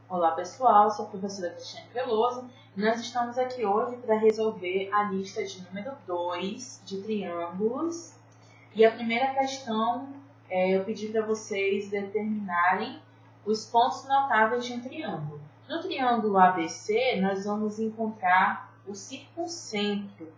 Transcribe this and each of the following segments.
Olá pessoal, sou a professora Cristiane Veloso e nós estamos aqui hoje para resolver a lista de número 2 de triângulos. E a primeira questão eu pedi para vocês determinarem os pontos notáveis de um triângulo. No triângulo ABC, nós vamos encontrar o circuncentro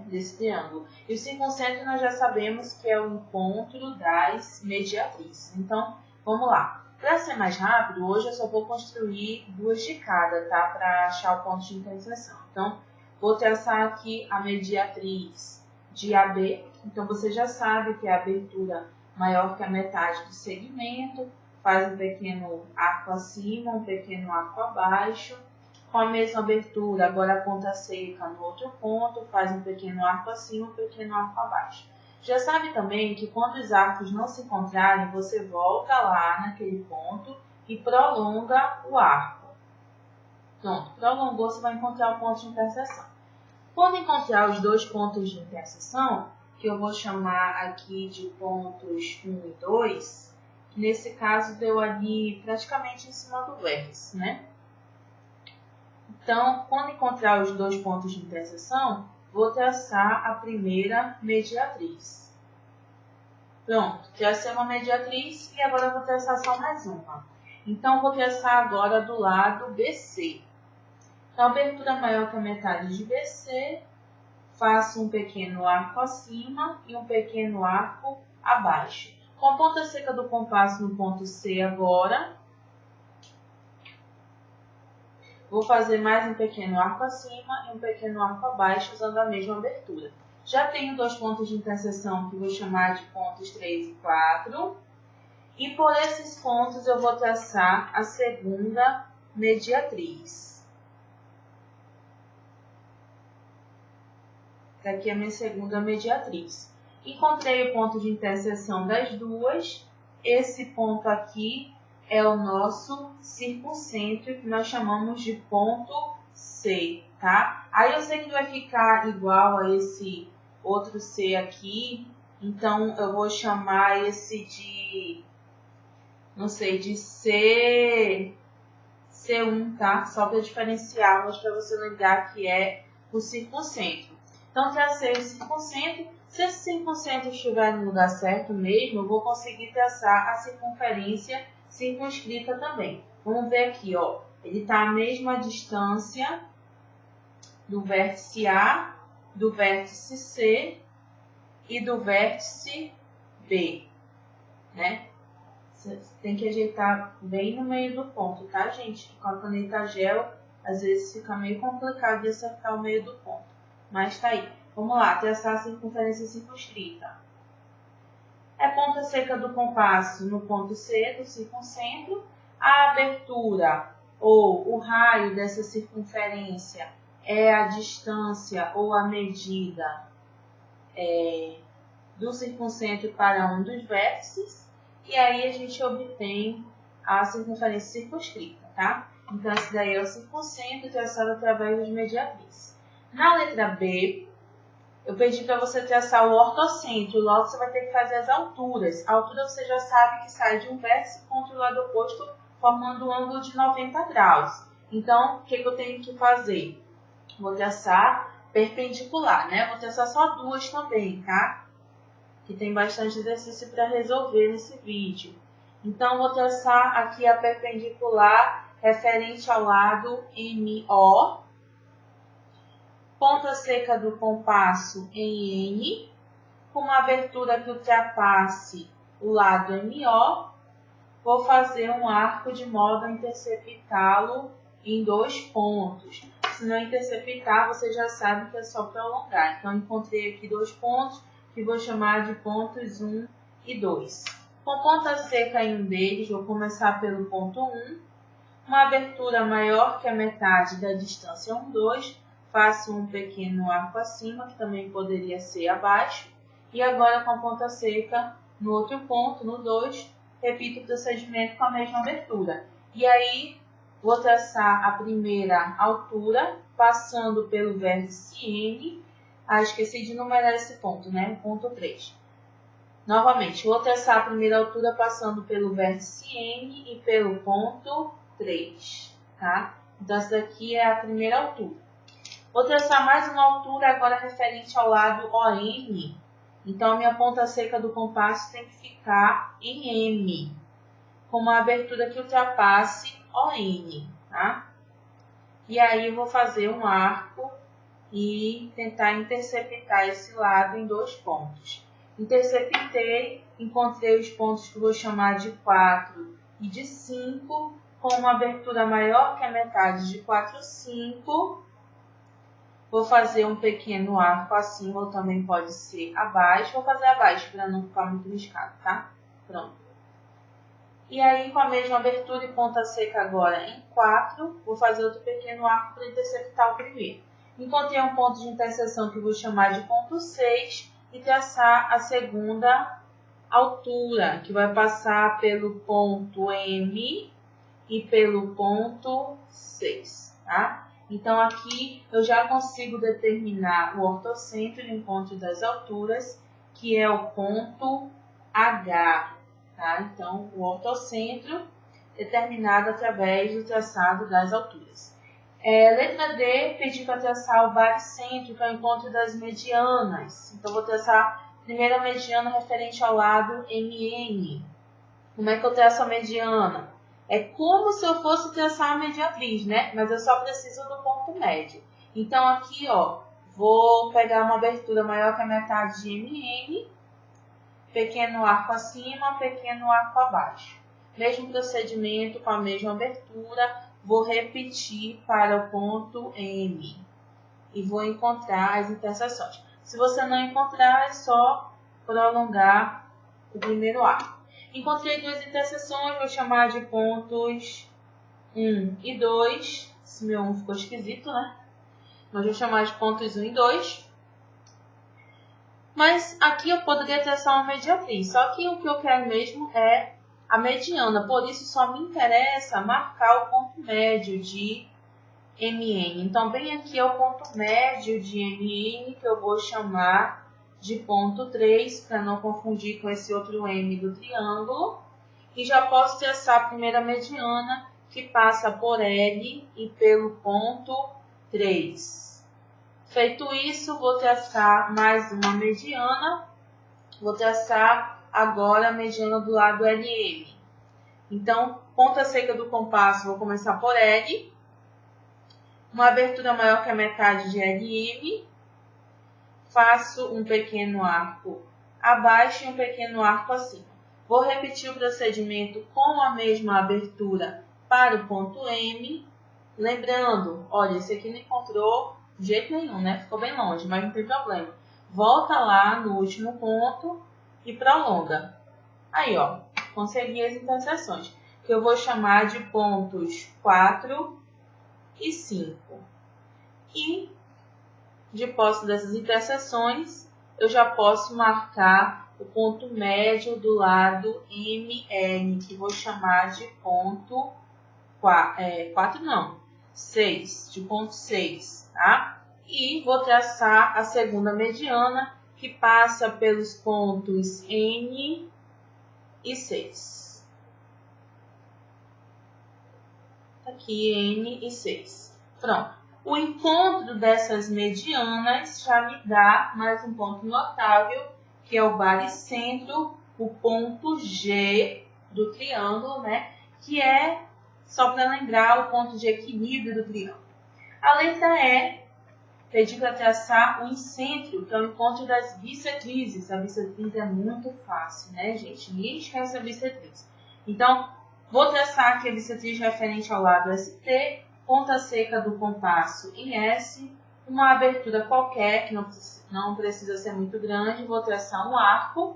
desse triângulo. E o circuncentro nós já sabemos que é o encontro das mediatrizes. Então, vamos lá. Para ser mais rápido, hoje eu só vou construir duas de cada, tá? Para achar o ponto de interseção. Então, vou traçar aqui a mediatriz de AB. Então, você já sabe que é a abertura maior que a metade do segmento. Faz um pequeno arco acima, um pequeno arco abaixo. Com a mesma abertura, agora a ponta seca no outro ponto, faz um pequeno arco acima, um pequeno arco abaixo. Já sabe também que quando os arcos não se encontrarem, você volta lá naquele ponto e prolonga o arco. Pronto, prolongou, você vai encontrar o ponto de interseção. Quando encontrar os dois pontos de interseção, que eu vou chamar aqui de pontos 1 e 2, que nesse caso deu ali praticamente em cima do vértice, né? Então, quando encontrar os dois pontos de interseção, vou traçar a primeira mediatriz. Pronto, tracei uma mediatriz e agora vou traçar só mais uma. Então, vou traçar agora do lado BC. Então, abertura maior que a metade de BC, faço um pequeno arco acima e um pequeno arco abaixo. Com a ponta seca do compasso no ponto C agora, vou fazer mais um pequeno arco acima e um pequeno arco abaixo usando a mesma abertura. Já tenho dois pontos de interseção que vou chamar de pontos 3 e 4. E por esses pontos eu vou traçar a segunda mediatriz. Aqui é a minha segunda mediatriz. Encontrei o ponto de interseção das duas. Esse ponto aqui é o nosso circuncentro, que nós chamamos de ponto C, tá? Aí eu sei que vai ficar igual a esse outro C aqui, então eu vou chamar esse de, não sei, de C1, tá? Só para diferenciar, mas para você lembrar que é o circuncentro. Então, tracei o circuncentro. Se esse circuncentro estiver no lugar certo mesmo, eu vou conseguir traçar a circunferência circunscrita também. Vamos ver aqui, ó. Ele está à mesma distância do vértice A, do vértice C e do vértice B, né? Você tem que ajeitar bem no meio do ponto, tá, gente? Com a caneta gel, às vezes fica meio complicado de acertar o meio do ponto. Mas tá aí. Vamos lá, traçar a circunferência circunscrita. É ponta seca do compasso no ponto C do circuncentro. A abertura ou o raio dessa circunferência é a distância ou a medida do circuncentro para um dos vértices. E aí a gente obtém a circunferência circunscrita, tá? Então, esse daí é o circuncentro traçado através das mediatrizes. Na letra B, eu pedi para você traçar o ortocentro, logo você vai ter que fazer as alturas. A altura você já sabe que sai de um vértice contra o lado oposto, formando um ângulo de 90 graus. Então, o que eu tenho que fazer? Vou traçar perpendicular, né? Vou traçar só duas também, tá? Que tem bastante exercício para resolver nesse vídeo. Então, vou traçar aqui a perpendicular referente ao lado MO. Ponta seca do compasso em N, com uma abertura que ultrapasse o lado MO, vou fazer um arco de modo a interceptá-lo em dois pontos. Se não interceptar, você já sabe que é só prolongar. Então, encontrei aqui dois pontos, que vou chamar de pontos 1 e 2. Com ponta seca em um deles, vou começar pelo ponto 1, uma abertura maior que a metade da distância 1, 2, faço um pequeno arco acima, que também poderia ser abaixo. E agora, com a ponta seca no outro ponto, no 2, repito o procedimento com a mesma abertura. E aí, vou traçar a primeira altura, passando pelo vértice N. Esqueci de numerar esse ponto, né? Ponto 3. Novamente, vou traçar a primeira altura passando pelo vértice N e pelo ponto 3, tá? Então, essa daqui é a primeira altura. Vou traçar mais uma altura agora referente ao lado OM. Então, a minha ponta seca do compasso tem que ficar em M, com uma abertura que ultrapasse ON, tá? E aí, eu vou fazer um arco e tentar interceptar esse lado em 2 pontos. Interceptei, encontrei os pontos que eu vou chamar de 4 e de 5, com uma abertura maior que a metade de 4, 5. Vou fazer um pequeno arco acima, ou também pode ser abaixo. Vou fazer abaixo para não ficar muito riscado, tá? Pronto. E aí, com a mesma abertura e ponta seca agora em 4, vou fazer outro pequeno arco para interceptar o primeiro. Encontrei um ponto de interseção que eu vou chamar de ponto 6 e traçar a segunda altura, que vai passar pelo ponto M e pelo ponto 6, tá? Então, aqui eu já consigo determinar o ortocentro de encontro das alturas, que é o ponto H, tá? Então, o ortocentro determinado através do traçado das alturas. Letra D, pedi para traçar o baricentro, que é o encontro das medianas. Então, vou traçar a primeira mediana referente ao lado MN. Como é que eu traço a mediana? É como se eu fosse traçar a mediatriz, né? Mas eu só preciso do ponto médio. Então, aqui, ó, vou pegar uma abertura maior que a metade de MN, pequeno arco acima, pequeno arco abaixo. Mesmo procedimento com a mesma abertura, vou repetir para o ponto M e vou encontrar as interseções. Se você não encontrar, é só prolongar o primeiro arco. Encontrei 2 interseções, vou chamar de pontos 1 e 2. Esse meu 1 ficou esquisito, né? Mas vou chamar de pontos 1 e 2. Mas aqui eu poderia traçar uma mediatriz, só que o que eu quero mesmo é a mediana. Por isso, só me interessa marcar o ponto médio de MN. Então, bem aqui é o ponto médio de MN, que eu vou chamar de ponto 3, para não confundir com esse outro M do triângulo. E já posso traçar a primeira mediana, que passa por L e pelo ponto 3. Feito isso, vou traçar mais uma mediana. Vou traçar agora a mediana do lado LM. Então, ponta seca do compasso, vou começar por L. Uma abertura maior que a metade de LM. Faço um pequeno arco abaixo e um pequeno arco acima. Vou repetir o procedimento com a mesma abertura para o ponto M. Lembrando, olha, esse aqui não encontrou de jeito nenhum, né? Ficou bem longe, mas não tem problema. Volta lá no último ponto e prolonga. Aí, ó, consegui as interseções, que eu vou chamar de pontos 4 e 5. E de posse dessas interseções, eu já posso marcar o ponto médio do lado MN, que vou chamar de ponto 6, de ponto 6, tá? E vou traçar a segunda mediana, que passa pelos pontos N e 6. Aqui, N e 6. Pronto. O encontro dessas medianas já me dá mais um ponto notável, que é o baricentro, o ponto G do triângulo, né? Que é, só para lembrar, o ponto de equilíbrio do triângulo. A letra E, pedi para traçar o incentro, que é o encontro das bissetrizes. A bissetriz é muito fácil, né, gente? Ninguém esquece a bissetriz. Então, vou traçar aqui a bissetriz referente ao lado ST, ponta seca do compasso em S, uma abertura qualquer, que não precisa ser muito grande, vou traçar um arco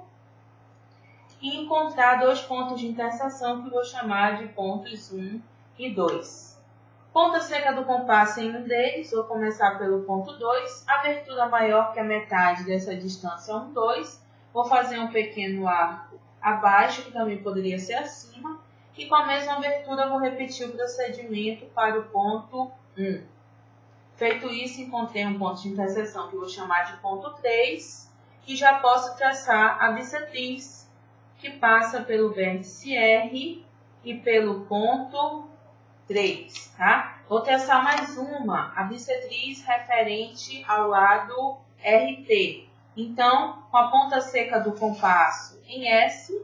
e encontrar 2 pontos de interseção que vou chamar de pontos 1 e 2. Ponta seca do compasso em um deles, vou começar pelo ponto 2, abertura maior que a metade dessa distância 1, 2, vou fazer um pequeno arco abaixo, que também poderia ser acima, e com a mesma abertura vou repetir o procedimento para o ponto 1. Feito isso, encontrei um ponto de interseção que eu vou chamar de ponto 3 e já posso traçar a bissetriz que passa pelo vértice R e pelo ponto 3, tá? Vou traçar mais uma, a bissetriz referente ao lado RT. Então, com a ponta seca do compasso em S,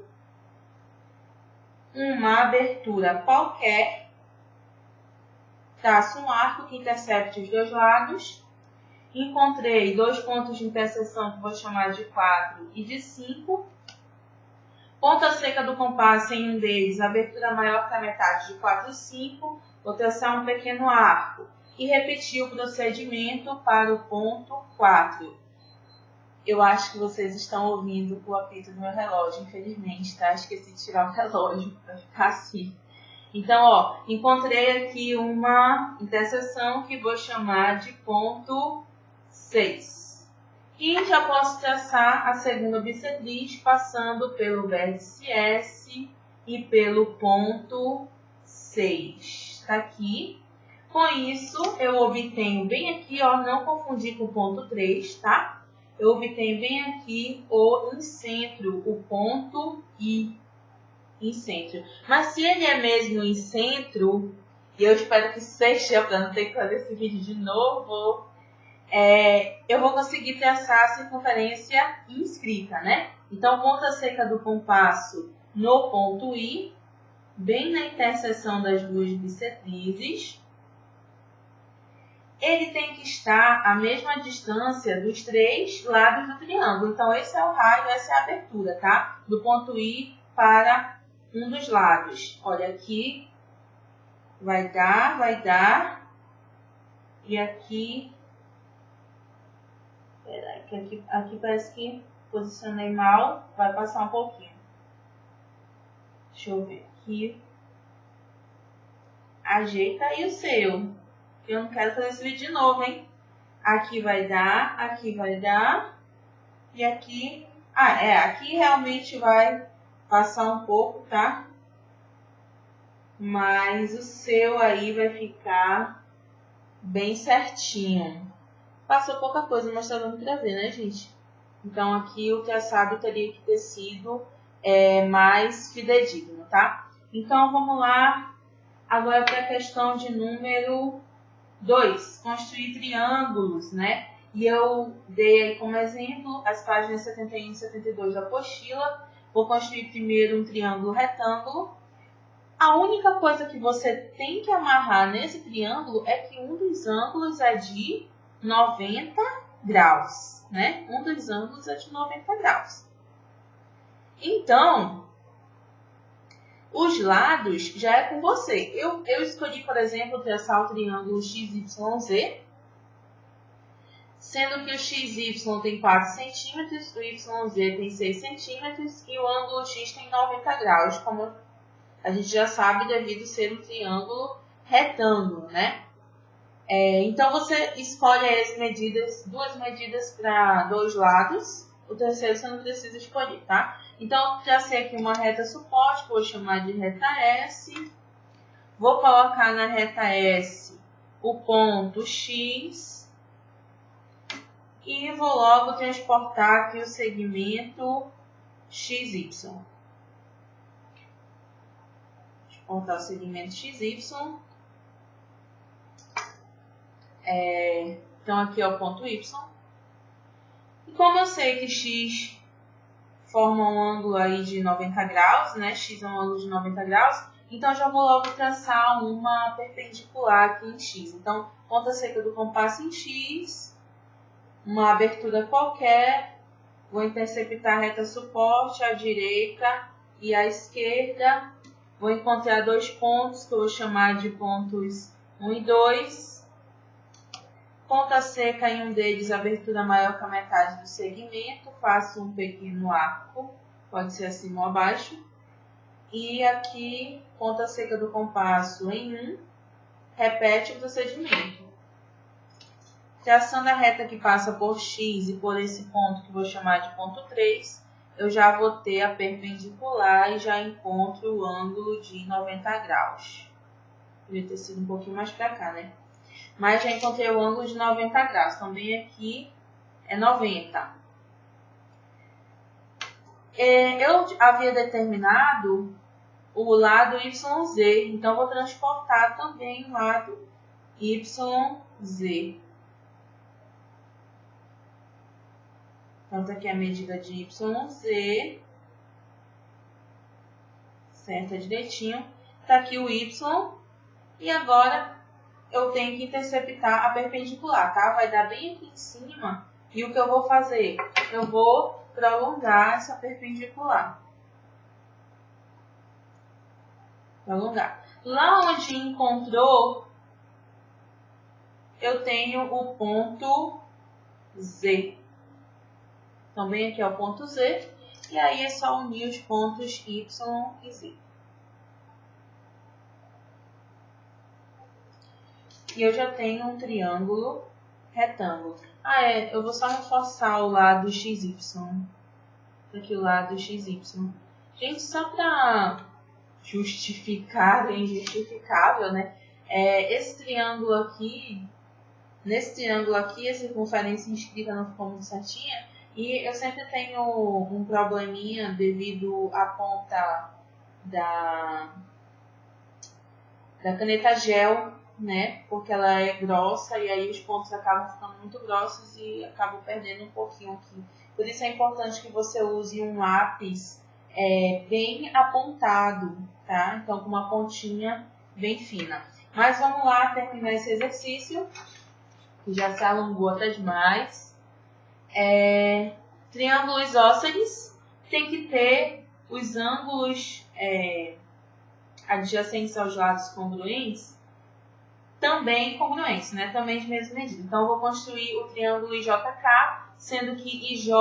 uma abertura qualquer, traço um arco que intercepte os dois lados. Encontrei dois pontos de interseção que vou chamar de 4 e de 5. Ponta seca do compasso em um deles, abertura maior que a metade de 4 e 5. Vou traçar um pequeno arco e repetir o procedimento para o ponto 4. Eu acho que vocês estão ouvindo o apito do meu relógio, infelizmente, tá? Esqueci de tirar o relógio para ficar assim. Então, ó, encontrei aqui uma interseção que vou chamar de ponto 6. E já posso traçar a segunda bissetriz passando pelo vértice S e pelo ponto 6. Tá aqui. Com isso, eu obtenho bem aqui, ó, não confundir com o ponto 3, tá? Eu obtenho bem aqui o incentro, o ponto I. Incentro. Mas se ele é mesmo incentro, e eu espero que seja, para não ter que fazer esse vídeo de novo, eu vou conseguir traçar a circunferência inscrita, né? Então, ponta seca do compasso no ponto I, bem na interseção das duas bissetrizes. Ele tem que estar à mesma distância dos 3 lados do triângulo. Então, esse é o raio, essa é a abertura, tá? Do ponto I para um dos lados. Olha, aqui vai dar. E aqui... Peraí, que aqui parece que posicionei mal. Vai passar um pouquinho. Deixa eu ver aqui. Ajeita aí o seu. Eu não quero fazer esse vídeo de novo, hein? Aqui vai dar. E aqui... aqui realmente vai passar um pouco, tá? Mas o seu aí vai ficar bem certinho. Passou pouca coisa, mas tá dando pra ver, né, gente? Então, aqui o traçado teria que ter sido mais fidedigno, tá? Então, vamos lá. Agora para a questão de número 2. Construir triângulos, né? E eu dei aí como exemplo as páginas 71 e 72 da apostila. Vou construir primeiro um triângulo retângulo. A única coisa que você tem que amarrar nesse triângulo é que um dos ângulos é de 90 graus, né? Um dos ângulos é de 90 graus. Então, os lados já é com você. Eu escolhi, por exemplo, traçar o triângulo XYZ, sendo que o XY tem 4 centímetros, o YZ tem 6 centímetros e o ângulo X tem 90 graus, como a gente já sabe devido ser um triângulo retângulo, né? Então, você escolhe as medidas, 2 medidas para 2 lados. O terceiro você não precisa escolher, tá? Então, tracei aqui uma reta suporte, vou chamar de reta S. Vou colocar na reta S o ponto X. E vou logo transportar aqui o segmento XY. Transportar o segmento XY. Então, aqui é o ponto Y. E como eu sei que X forma um ângulo aí de 90 graus, né? X é um ângulo de 90 graus. Então, já vou logo traçar uma perpendicular aqui em X. Então, ponta seca do compasso em X. Uma abertura qualquer. Vou interceptar a reta suporte à direita e à esquerda. Vou encontrar 2 pontos que eu vou chamar de pontos 1 e 2. Ponta seca em um deles, abertura maior que a metade do segmento. Faço um pequeno arco, pode ser acima ou abaixo. E aqui, ponta seca do compasso em 1, repete o procedimento. Traçando a reta que passa por X e por esse ponto que vou chamar de ponto 3, eu já vou ter a perpendicular e já encontro o ângulo de 90 graus. Poderia ter sido um pouquinho mais para cá, né? Mas já encontrei o ângulo de 90 graus. Também aqui é 90. Eu havia determinado o lado YZ. Então, vou transportar também o lado YZ. Então, tá aqui a medida de YZ. Certa direitinho. Tá aqui o Y. E agora, eu tenho que interceptar a perpendicular, tá? Vai dar bem aqui em cima. E o que eu vou fazer? Eu vou prolongar essa perpendicular. Prolongar. Lá onde encontrou, eu tenho o ponto Z. Então, bem aqui é o ponto Z. E aí é só unir os pontos Y e Z. E eu já tenho um triângulo retângulo. Eu vou só reforçar o lado XY. Aqui o lado XY. Gente, só para justificar, é injustificável, né? Esse triângulo aqui, nesse triângulo aqui, a circunferência inscrita não ficou muito certinha. E eu sempre tenho um probleminha devido à ponta da caneta gel, né? Porque ela é grossa e aí os pontos acabam ficando muito grossos e acabam perdendo um pouquinho aqui. Por isso é importante que você use um lápis bem apontado, tá? Então, com uma pontinha bem fina. Mas vamos lá terminar esse exercício, que já se alongou até demais. Triângulo isósceles tem que ter os ângulos adjacentes aos lados congruentes também congruentes, né? Também de mesma medida. Então, eu vou construir o triângulo IJK, sendo que IJ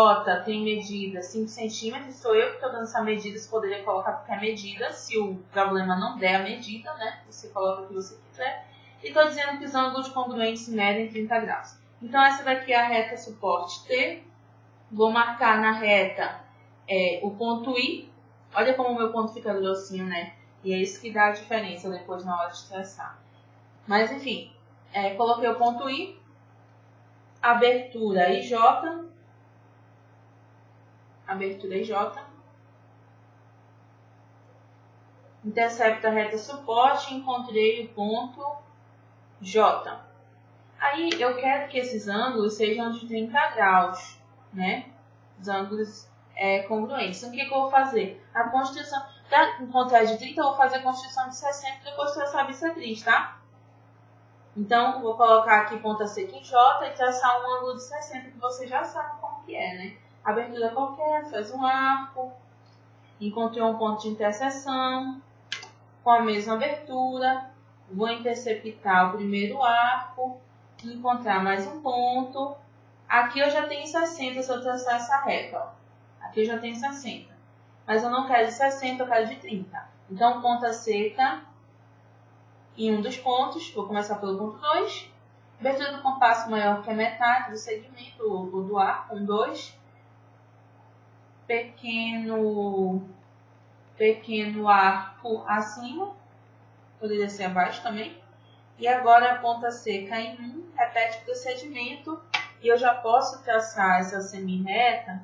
tem medida 5 centímetros. Sou eu que estou dando essa medida, você poderia colocar qualquer medida, se o problema não der a medida, né? Você coloca o que você quiser. E estou dizendo que os ângulos congruentes medem 30 graus. Então, essa daqui é a reta suporte T. Vou marcar na reta o ponto I. Olha como o meu ponto fica grossinho, né? E é isso que dá a diferença depois na hora de traçar. Mas, enfim, coloquei o ponto I, abertura IJ, intercepto a reta suporte, encontrei o ponto J. Aí, eu quero que esses ângulos sejam de 30 graus, né? Os ângulos congruentes. Então, o que eu vou fazer? A construção, para encontrar de 30, eu vou fazer a construção de 60 e depois traçar a bissetriz, tá? Então, vou colocar aqui ponta seca em J e traçar um ângulo de 60, que você já sabe como que é, né? Abertura qualquer, faz um arco. Encontrei um ponto de interseção com a mesma abertura. Vou interceptar o primeiro arco, encontrar mais um ponto. Aqui eu já tenho 60 se eu traçar essa reta, ó. Aqui eu já tenho 60. Mas eu não quero de 60, eu quero de 30. Então, ponta seca em um dos pontos, vou começar pelo ponto 2. Abertura do compasso maior que a metade do segmento ou do arco, 2. Pequeno arco acima, poderia ser abaixo também. E agora a ponta seca em 1, repete o procedimento. E eu já posso traçar essa semi-reta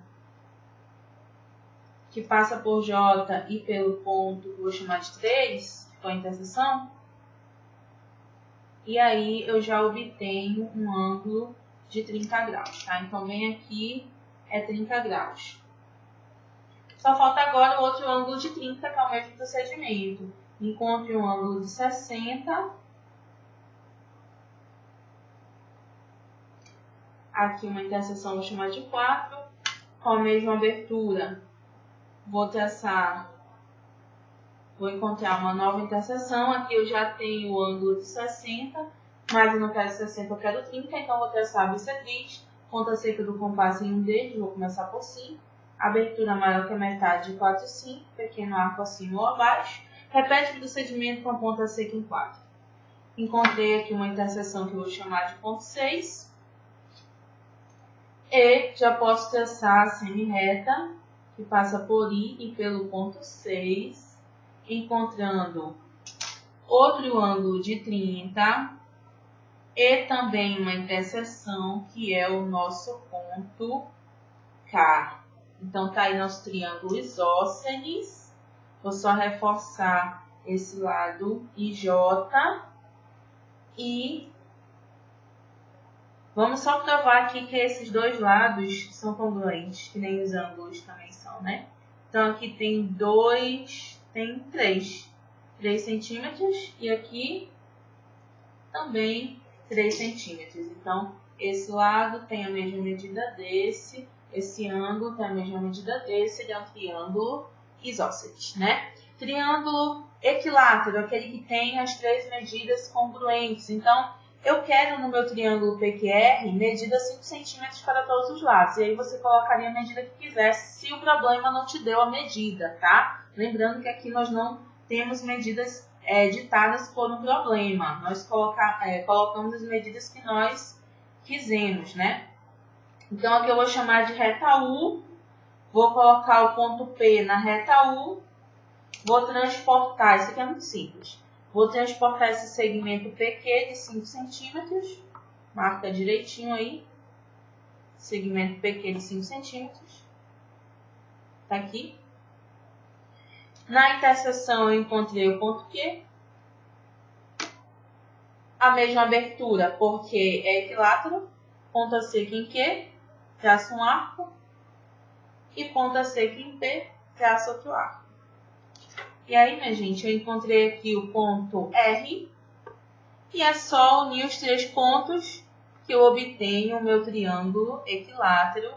que passa por J e pelo ponto que eu vou chamar de 3, que foi a interseção. E aí eu já obtenho um ângulo de 30 graus, tá? Então, bem aqui é 30 graus. Só falta agora o outro ângulo de 30, que é o mesmo procedimento. Encontre um ângulo de 60. Aqui uma interseção, vou chamar de 4. Com a mesma abertura, vou encontrar uma nova interseção. Aqui eu já tenho o ângulo de 60, mas eu não quero 60, eu quero 30. Então, vou traçar a bissetriz. Ponta seca do compasso em um dedo, vou começar por 5. Abertura maior que a metade de 4 e 5. Pequeno arco acima ou abaixo. Repete o procedimento com a ponta seca em 4. Encontrei aqui uma interseção que eu vou chamar de ponto 6. E já posso traçar a semi-reta que passa por I e pelo ponto 6. Encontrando outro ângulo de 30 e também uma interseção que é o nosso ponto K. Então, tá aí nosso triângulo isósceles Vou só reforçar esse lado IJ e vamos só provar aqui que esses dois lados são congruentes, que nem os ângulos também são, né? Então, aqui tem 3 centímetros e aqui também 3 centímetros. Então, esse lado tem a mesma medida desse, esse ângulo tem a mesma medida desse, ele é um triângulo isósceles, né? Triângulo equilátero, aquele que tem as 3 medidas congruentes. Então, eu quero no meu triângulo PQR medida 5 centímetros para todos os lados. E aí você colocaria a medida que quiser, se o problema não te deu a medida, tá? Lembrando que aqui nós não temos medidas ditadas por um problema. Nós colocamos as medidas que nós quisemos, né? Então, aqui eu vou chamar de reta U. Vou colocar o ponto P na reta U. Vou transportar, isso aqui é muito simples. Vou transportar esse segmento PQ de 5 centímetros. Marca direitinho aí. Segmento PQ de 5 centímetros. Tá aqui. Na interseção eu encontrei o ponto Q. A mesma abertura, porque é equilátero. Ponta seca em Q, traço um arco. E ponta seca em P, traço outro arco. E aí, minha gente, eu encontrei aqui o ponto R. E é só unir os 3 pontos que eu obtenho o meu triângulo equilátero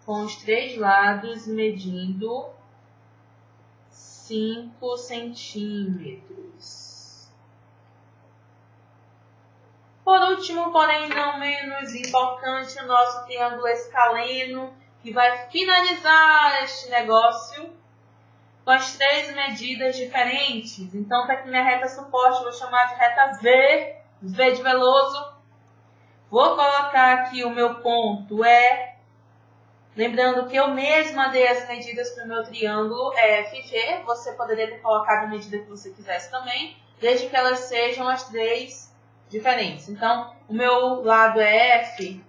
com os 3 lados medindo 5 centímetros. Por último, porém não menos importante, o nosso triângulo escaleno, que vai finalizar este negócio com as 3 medidas diferentes. Então, tá aqui minha reta suporte, vou chamar de reta V, V de Veloso. Vou colocar aqui o meu ponto E. Lembrando que eu mesma dei as medidas para o meu triângulo FG. Você poderia ter colocado a medida que você quisesse também, desde que elas sejam as 3 diferentes. Então, o meu lado é F,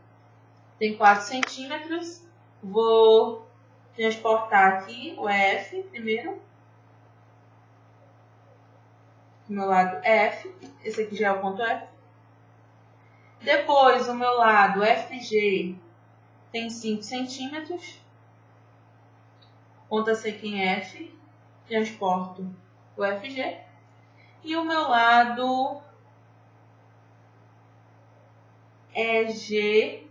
tem 4 centímetros. Vou transportar aqui o F primeiro. O meu lado é F. Esse aqui já é o ponto F. Depois, o meu lado FG tem 5 centímetros. Ponta seca em F. Transporto o FG. E o meu lado é G,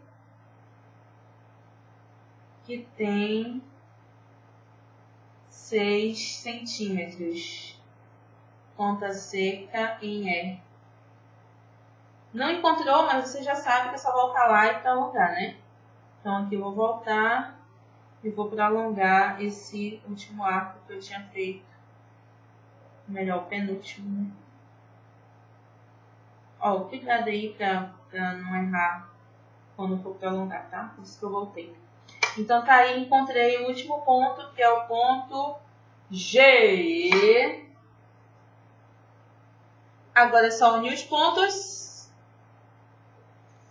que tem 6 centímetros. Ponta seca em E. Não encontrou, mas você já sabe que é só voltar lá e prolongar, né? Então, aqui eu vou voltar e vou prolongar esse último arco que eu tinha feito. Melhor, o penúltimo, né? Ó, cuidado aí pra não errar quando for prolongar, tá? Por isso que eu voltei. Então, tá aí, encontrei o último ponto, que é o ponto G. Agora é só unir os pontos.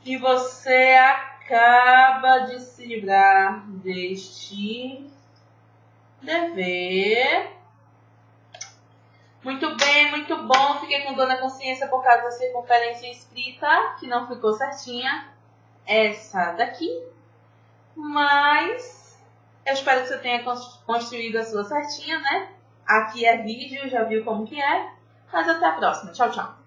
E você acaba de se livrar deste dever. Muito bem, muito bom. Fiquei com dor na consciência por causa da circunferência escrita, que não ficou certinha. Essa daqui. Mas eu espero que você tenha construído a sua certinha, né? Aqui é vídeo, já viu como que é. Mas até a próxima. Tchau, tchau.